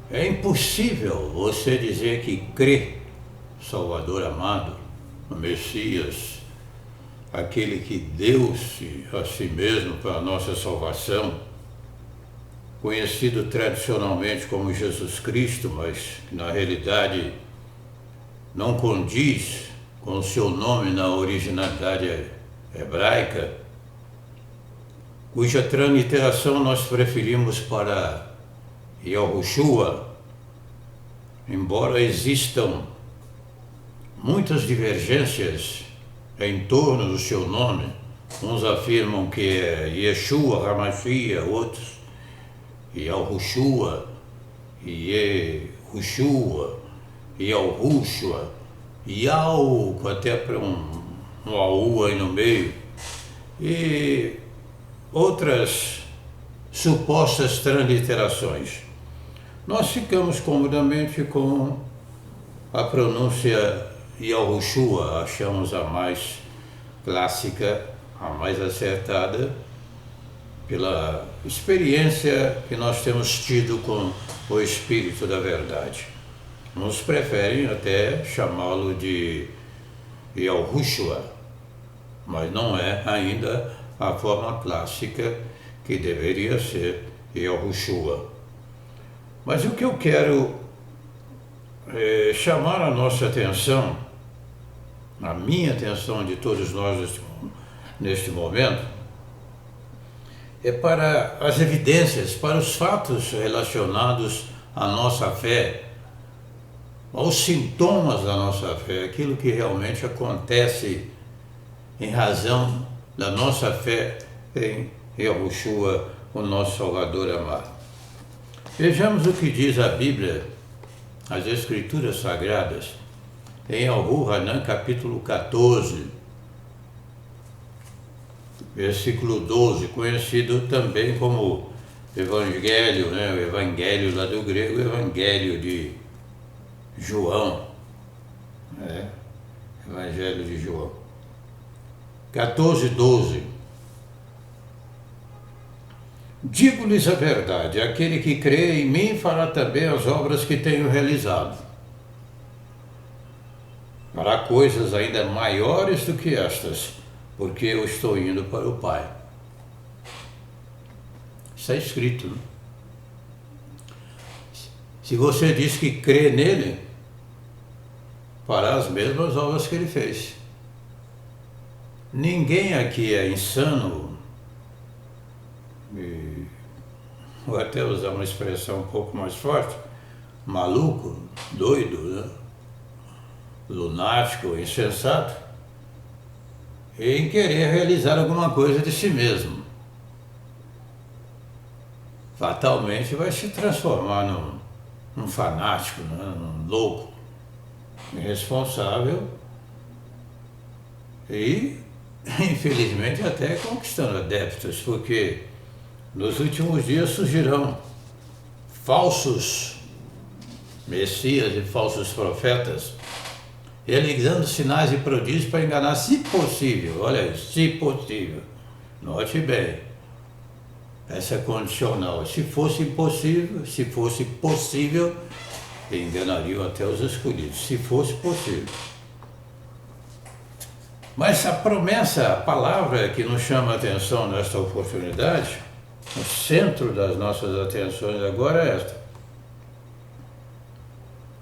É impossível você dizer que crê, Salvador amado, no Messias, aquele que deu-se a si mesmo para a nossa salvação, conhecido tradicionalmente como Jesus Cristo, mas que na realidade não condiz com o seu nome na originalidade hebraica, cuja transliteração nós preferimos para Yahushua, embora existam muitas divergências em torno do seu nome. Uns afirmam que é Yeshua HaMashiach, outros Yahushua, Yehushua, Yahushua, Yau, até para um AU aí no meio, e outras supostas transliterações. Nós ficamos comodamente com a pronúncia Yahushua, achamos a mais clássica, a mais acertada, pela experiência que nós temos tido com o Espírito da Verdade. Uns preferem até chamá-lo de Yahushua, mas não é ainda a forma clássica que deveria ser Yahushua. Mas o que eu quero chamar a nossa atenção, a minha atenção de todos nós neste momento, é para as evidências, para os fatos relacionados à nossa fé, aos sintomas da nossa fé, aquilo que realmente acontece em razão da nossa fé em Yahushua, o nosso Salvador amado. Vejamos o que diz a Bíblia, as Escrituras Sagradas, em Al-Hanan, capítulo 14, versículo 12, conhecido também como Evangelho, né? O Evangelho lá do grego, o Evangelho de João, né? Evangelho de João. 14, 12. Digo-lhes a verdade, aquele que crê em mim fará também as obras que tenho realizado. Fará coisas ainda maiores do que estas, porque eu estou indo para o Pai. Está escrito, né? Se você diz que crê nele, fará as mesmas obras que ele fez. Ninguém aqui é insano, vou até usar uma expressão um pouco mais forte, maluco, doido, né? Lunático, insensato, em querer realizar alguma coisa de si mesmo. Fatalmente vai se transformar num fanático, né? Num louco, irresponsável e, infelizmente, até conquistando adeptos, porque nos últimos dias surgirão falsos messias e falsos profetas, realizando sinais e prodígios para enganar, se possível, olha aí, se possível, note bem, essa é condicional, se fosse impossível, se fosse possível, enganariam até os escolhidos, se fosse possível. Mas a promessa, a palavra que nos chama a atenção nesta oportunidade, o centro das nossas atenções agora é esta.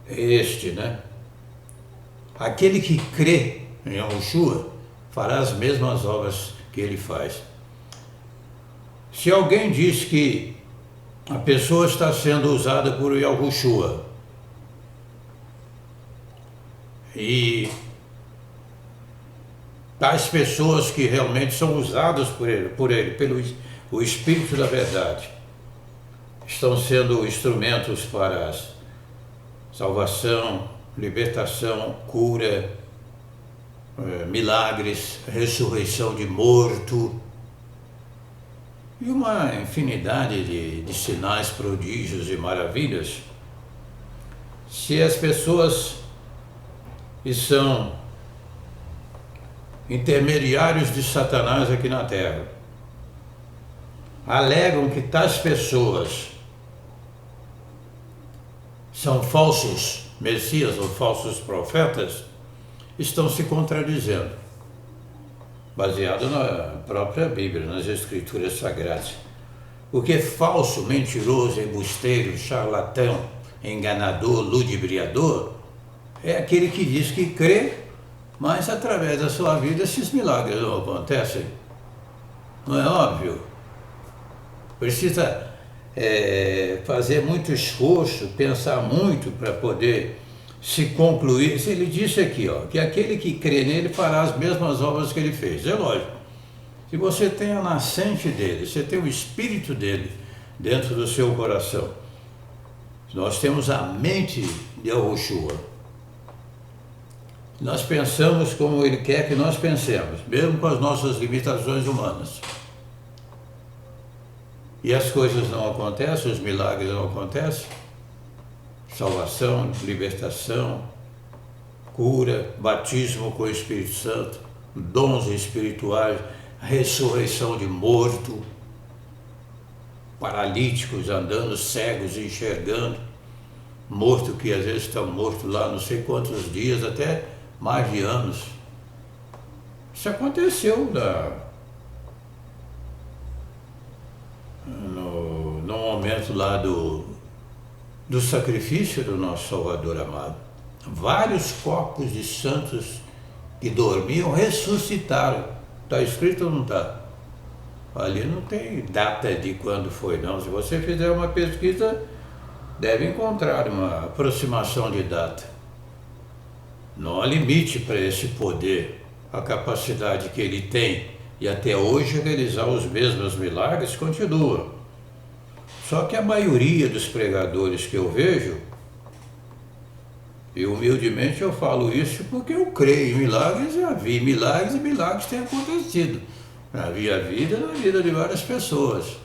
É este, né? Aquele que crê em Yahushua fará as mesmas obras que ele faz. Se alguém diz que a pessoa está sendo usada por Yahushua e tais pessoas que realmente são usadas por ele, pelo o Espírito da Verdade, estão sendo instrumentos para a salvação, libertação, cura, milagres, ressurreição de morto e uma infinidade de sinais, prodígios e maravilhas. Se as pessoas que são intermediários de Satanás aqui na Terra alegam que tais pessoas são falsos messias ou falsos profetas, estão se contradizendo, baseado na própria Bíblia, nas Escrituras Sagradas. O que é falso, mentiroso, embusteiro, charlatão, enganador, ludibriador, é aquele que diz que crê, mas através da sua vida esses milagres não acontecem. Não é óbvio? Precisa fazer muito esforço, pensar muito para poder se concluir. Ele disse aqui, ó, que aquele que crê nele fará as mesmas obras que ele fez. É lógico. Se você tem a nascente dele, você tem o espírito dele dentro do seu coração. Nós temos a mente de Yahushua. Nós pensamos como ele quer que nós pensemos, mesmo com as nossas limitações humanas. E as coisas não acontecem, os milagres não acontecem. Salvação, libertação, cura, batismo com o Espírito Santo, dons espirituais, ressurreição de morto, paralíticos andando, cegos enxergando, morto que às vezes estão mortos lá não sei quantos dias, até mais de anos. Isso aconteceu no momento lá do sacrifício do nosso Salvador amado. Vários corpos de santos que dormiam ressuscitaram. Está escrito ou não está? Ali não tem data de quando foi, não. Se você fizer uma pesquisa, deve encontrar uma aproximação de data. Não há limite para esse poder, a capacidade que ele tem, e até hoje realizar os mesmos milagres continua. Só que a maioria dos pregadores que eu vejo, e humildemente eu falo isso porque eu creio em milagres, já vi milagres e milagres têm acontecido na minha vida e na vida de várias pessoas.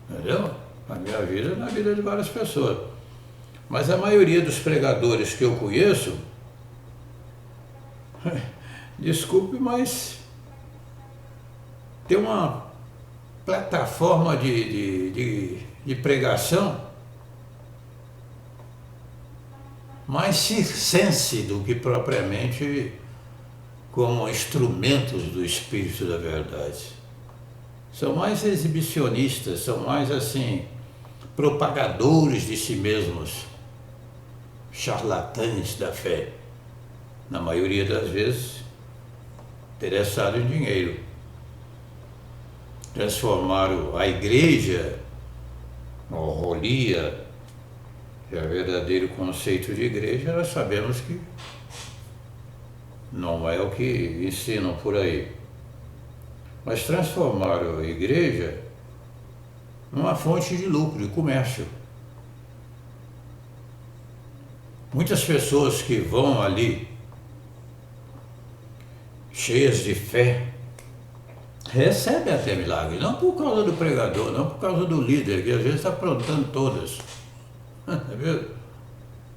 Entendeu? Na minha vida e na vida de várias pessoas. Mas a maioria dos pregadores que eu conheço, desculpe, mas tem uma plataforma de pregação mais circense do que propriamente como instrumentos do Espírito da Verdade. São mais exibicionistas, são mais assim, propagadores de si mesmos, charlatães da fé, na maioria das vezes interessados em dinheiro. Transformaram a igreja, a rolia, que é o verdadeiro conceito de igreja, nós sabemos que não é o que ensinam por aí. Mas transformaram a igreja numa fonte de lucro, de comércio. Muitas pessoas que vão ali, cheias de fé, recebem até milagre, não por causa do pregador, não por causa do líder, que às vezes está aprontando todas. É mesmo?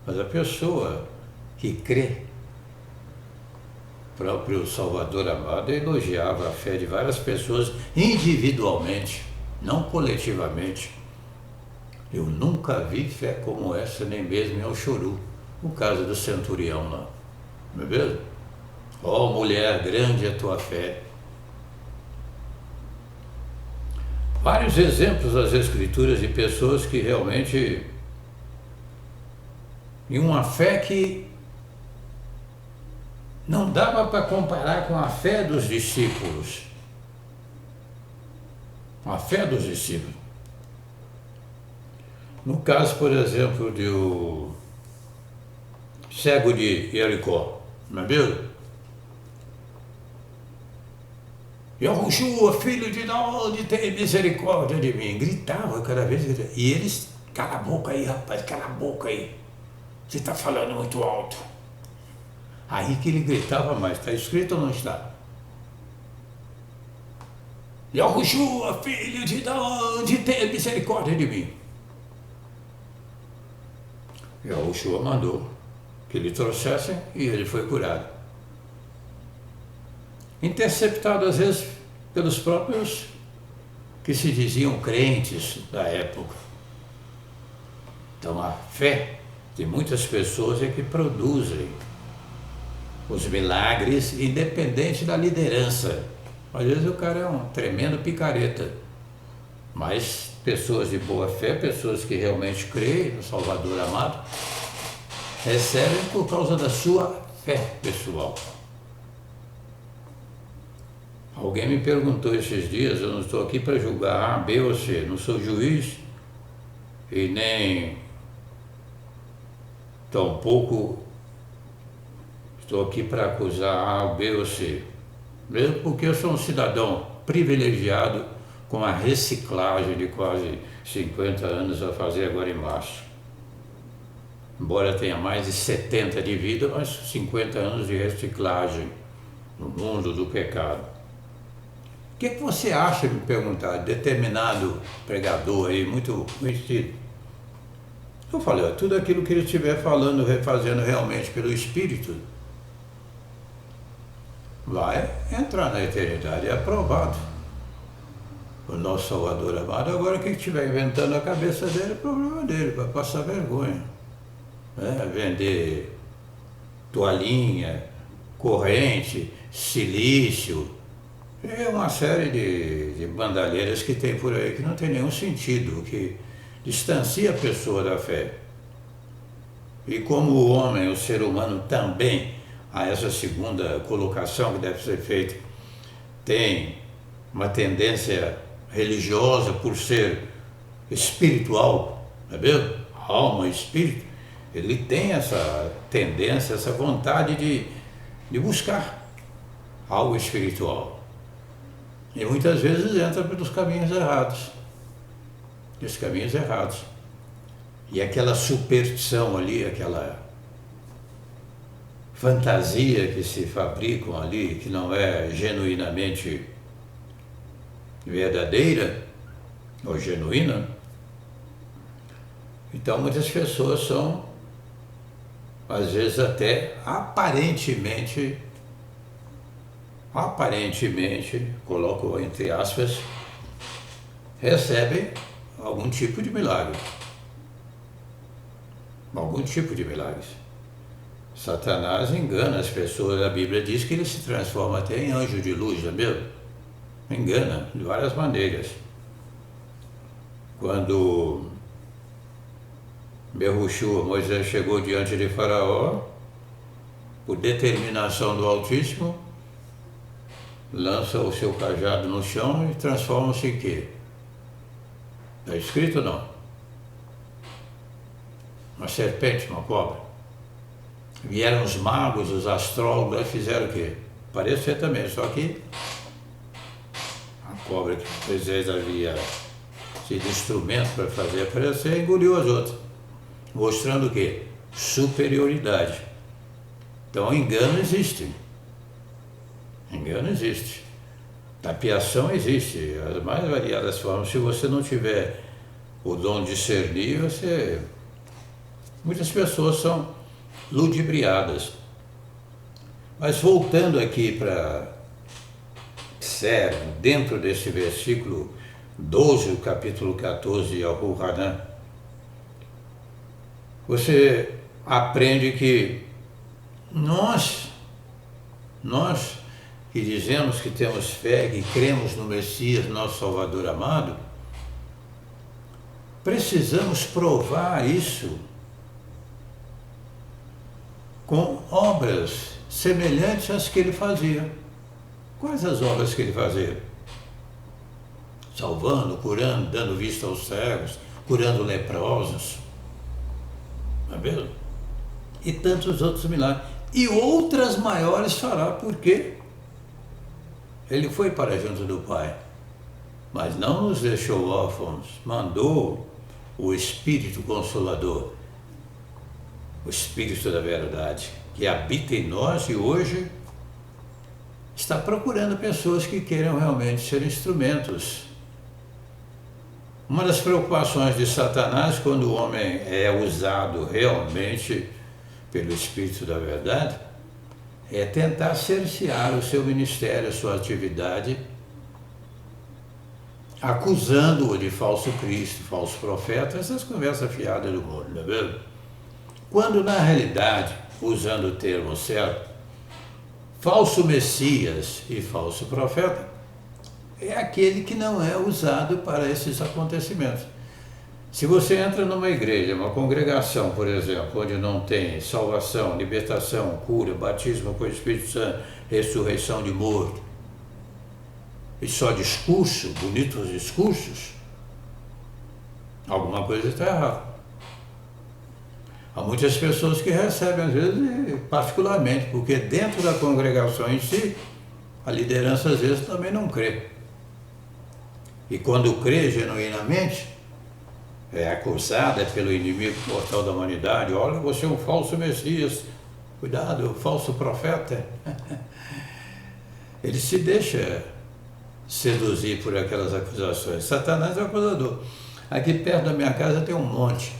Mas a pessoa que crê, o próprio Salvador amado elogiava a fé de várias pessoas individualmente, não coletivamente. Eu nunca vi fé como essa, nem mesmo em Oxuru, no caso do centurião lá. Não é mesmo? Ó, mulher, grande é a tua fé. Vários exemplos das Escrituras de pessoas que realmente, em uma fé que não dava para comparar com a fé dos discípulos. A fé dos discípulos. No caso, por exemplo, do cego de Jericó, não é mesmo? Yahushua, filho de Davi, tem misericórdia de mim. Gritava cada vez. E eles, cala a boca aí, rapaz, cala a boca aí. Você está falando muito alto. Aí que ele gritava mais. Está escrito ou não está? Yahushua, filho de Davi, tem misericórdia de mim. Yahushua mandou que ele trouxessem e ele foi curado. Interceptado às vezes pelos próprios que se diziam crentes da época. Então a fé de muitas pessoas é que produzem os milagres, independente da liderança. Às vezes o cara é um tremendo picareta, mas pessoas de boa fé, pessoas que realmente creem no Salvador amado, recebem por causa da sua fé pessoal. Alguém me perguntou esses dias, eu não estou aqui para julgar A, B ou C, não sou juiz e nem tampouco estou aqui para acusar A, B ou C, mesmo porque eu sou um cidadão privilegiado com a reciclagem de quase 50 anos a fazer agora em março. Embora tenha mais de 70 de vida, mas 50 anos de reciclagem no mundo do pecado. O que você acha, me perguntar, determinado pregador aí, muito conhecido? Eu falei, tudo aquilo que ele estiver falando, fazendo realmente pelo Espírito, vai entrar na eternidade, é aprovado. O nosso Salvador amado, agora quem estiver inventando a cabeça dele, é problema dele, vai passar vergonha. Vender toalhinha, corrente, silício, é uma série de bandalheiras que tem por aí que não tem nenhum sentido, que distancia a pessoa da fé. E como o homem, o ser humano também, a essa segunda colocação que deve ser feita, tem uma tendência religiosa por ser espiritual, não é mesmo? Alma e espírito, ele tem essa tendência, essa vontade de buscar algo espiritual. E muitas vezes entra pelos caminhos errados. Os caminhos errados. E aquela superstição ali, aquela fantasia que se fabricam ali, que não é genuinamente verdadeira ou genuína, então muitas pessoas são, às vezes até aparentemente, coloco entre aspas, recebem algum tipo de milagre. Algum tipo de milagres. Satanás engana as pessoas, a Bíblia diz que ele se transforma até em anjo de luz, não é mesmo? Engana de várias maneiras. Quando Berrushua, Moisés chegou diante de Faraó, por determinação do Altíssimo, lança o seu cajado no chão e transforma-se em quê? Está escrito ou não? Uma serpente, uma cobra. Vieram os magos, os astrólogos, e fizeram o quê? Parecia também, só que a cobra que Moisés havia sido instrumento para fazer aparecer, engoliu as outras, mostrando o quê? Superioridade. Então, engano existe. Engano existe. Tapiação existe. As mais variadas formas. Se você não tiver o dom de discernir, muitas pessoas são ludibriadas. Mas voltando aqui para dentro desse versículo 12, o capítulo 14 de Al-Qur'an, você aprende que nós que dizemos que temos fé, que cremos no Messias, nosso Salvador amado, precisamos provar isso com obras semelhantes às que ele fazia. Quais as obras que ele fazia? Salvando, curando, dando vista aos cegos, curando leprosos, não é mesmo? E tantos outros milagres. E outras maiores fará, porque ele foi para junto do Pai, mas não nos deixou órfãos, mandou o Espírito Consolador, o Espírito da Verdade, que habita em nós e hoje está procurando pessoas que queiram realmente ser instrumentos. Uma das preocupações de Satanás, quando o homem é usado realmente pelo Espírito da Verdade, é tentar cercear o seu ministério, a sua atividade, acusando-o de falso Cristo, falso profeta, essas conversas fiadas do mundo, não é mesmo? Quando na realidade, usando o termo certo, falso Messias e falso profeta é aquele que não é usado para esses acontecimentos. Se você entra numa igreja, uma congregação, por exemplo, onde não tem salvação, libertação, cura, batismo com o Espírito Santo, ressurreição de morto, e só discurso, bonitos discursos, alguma coisa está errada. Há muitas pessoas que recebem, às vezes, particularmente, porque dentro da congregação em si, a liderança às vezes também não crê. E quando crê genuinamente, é acusada pelo inimigo mortal da humanidade: olha, você é um falso Messias, cuidado, falso profeta. Ele se deixa seduzir por aquelas acusações. Satanás é o acusador. Aqui perto da minha casa tem um monte.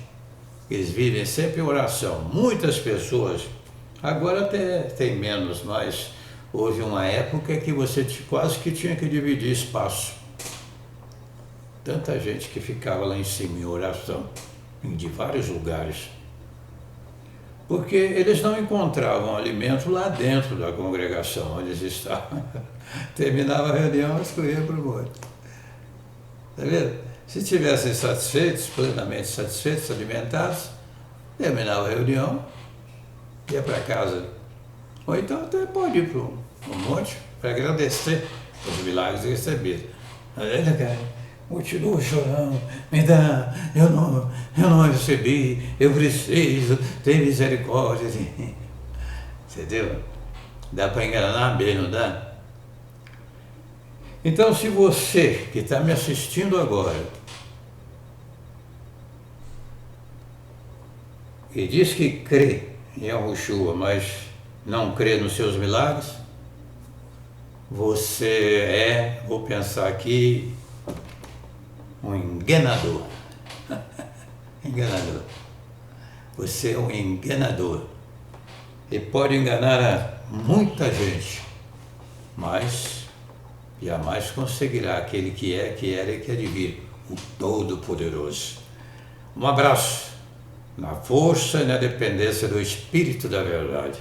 Eles vivem sempre em oração. Muitas pessoas, agora até tem menos, mas houve uma época que você quase que tinha que dividir espaço. Tanta gente que ficava lá em cima em oração, de vários lugares. Porque eles não encontravam alimento lá dentro da congregação onde eles estavam. Terminava a reunião, eles corriam para o monte. Está vendo? Se estivessem satisfeitos, plenamente satisfeitos, alimentados, terminava a reunião, ia para casa. Ou então até pode ir para um monte para agradecer os milagres recebidos. Continuo chorando, me dá, eu não recebi, eu preciso ter misericórdia. Entendeu? Dá para enganar bem, não dá? Então, se você que está me assistindo agora e diz que crê em Yahushua, mas não crê nos seus milagres, você é, vou pensar aqui, um enganador. Enganador. Você é um enganador. E pode enganar a muita gente, mas jamais conseguirá aquele que é, que era e que há de vir, o Todo-Poderoso. Um abraço, na força e na dependência do Espírito da Verdade.